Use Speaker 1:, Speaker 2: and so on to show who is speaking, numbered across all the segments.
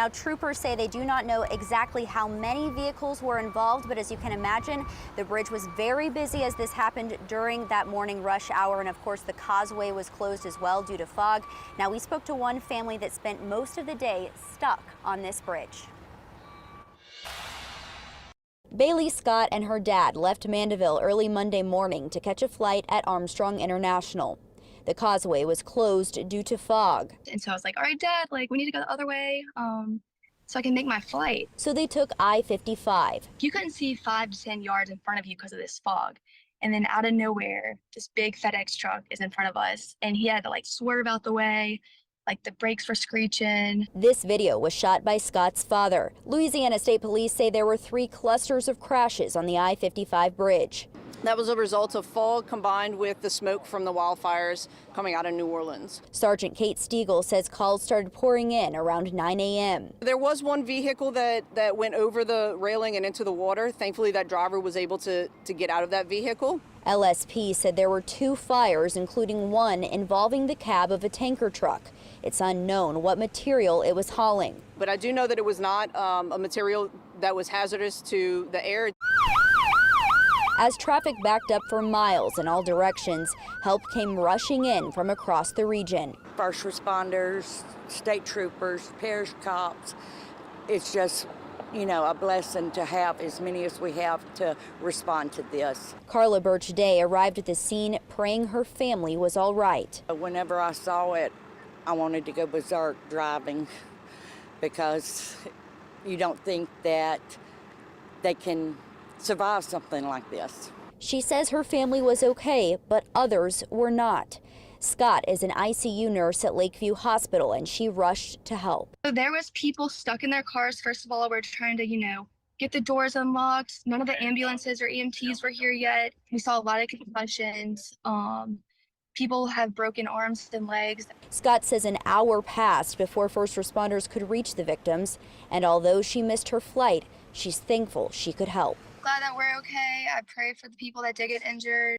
Speaker 1: Now, troopers say they do not know exactly how many vehicles were involved, but as you can imagine, the bridge was very busy as this happened during that morning rush hour. And of course, the causeway was closed as well due to fog. Now, we spoke to one family that spent most of the day stuck on this bridge. Bailey Scott and her dad left Mandeville early Monday morning to catch a flight at Armstrong International. The causeway was closed due to fog.
Speaker 2: And so I was like, all right, Dad, like we need to go the other way so I can make my flight.
Speaker 1: So they took I-55.
Speaker 2: You couldn't see 5 to 10 yards in front of you because of this fog. And then out of nowhere, this big FedEx truck is in front of us and he had to like swerve out the way. Like the brakes were screeching.
Speaker 1: This video was shot by Scott's father. Louisiana State Police say there were 3 clusters of crashes on the I-55 bridge.
Speaker 3: That was a result of fog combined with the smoke from the wildfires coming out of New Orleans.
Speaker 1: Sergeant Kate Stiegel says calls started pouring in around 9 a.m.
Speaker 3: There was one vehicle that went over the railing and into the water. Thankfully, that driver was able to get out of that vehicle.
Speaker 1: LSP said there were 2 fires, including one involving the cab of a tanker truck. It's unknown what material it was hauling.
Speaker 3: But I do know that it was not a material that was hazardous to the air.
Speaker 1: As traffic backed up for miles in all directions, help came rushing in from across the region.
Speaker 4: First responders, state troopers, parish cops. It's just, you know, a blessing to have as many as we have to respond to this.
Speaker 1: Carla Birch Day arrived at the scene praying her family was all right.
Speaker 4: Whenever I saw it, I wanted to go berserk driving because you don't think that they can survive something like this.
Speaker 1: She says her family was okay, but others were not. Scott is an ICU nurse at Lakeview Hospital, and she rushed to help.
Speaker 2: So there was people stuck in their cars. First of all, we're trying to, get the doors unlocked. None of the ambulances or EMTs were here yet. We saw a lot of concussions. People have broken arms and legs.
Speaker 1: Scott says an hour passed before first responders could reach the victims, and although she missed her flight, she's thankful she could help.
Speaker 2: Glad that we're okay. I pray for the people that did get injured.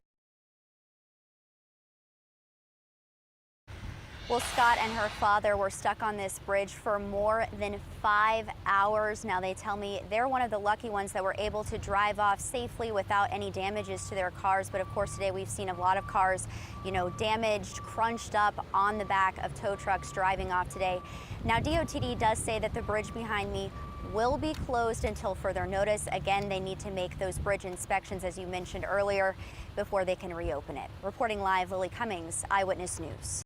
Speaker 1: Well, Scott and her father were stuck on this bridge for more than 5 hours. Now, they tell me they're one of the lucky ones that were able to drive off safely without any damages to their cars. But of course, today we've seen a lot of cars, damaged, crunched up on the back of tow trucks driving off today. Now, DOTD does say that the bridge behind me will be closed until further notice. Again, they need to make those bridge inspections, as you mentioned earlier, before they can reopen it. Reporting live, Lily Cummings, Eyewitness News.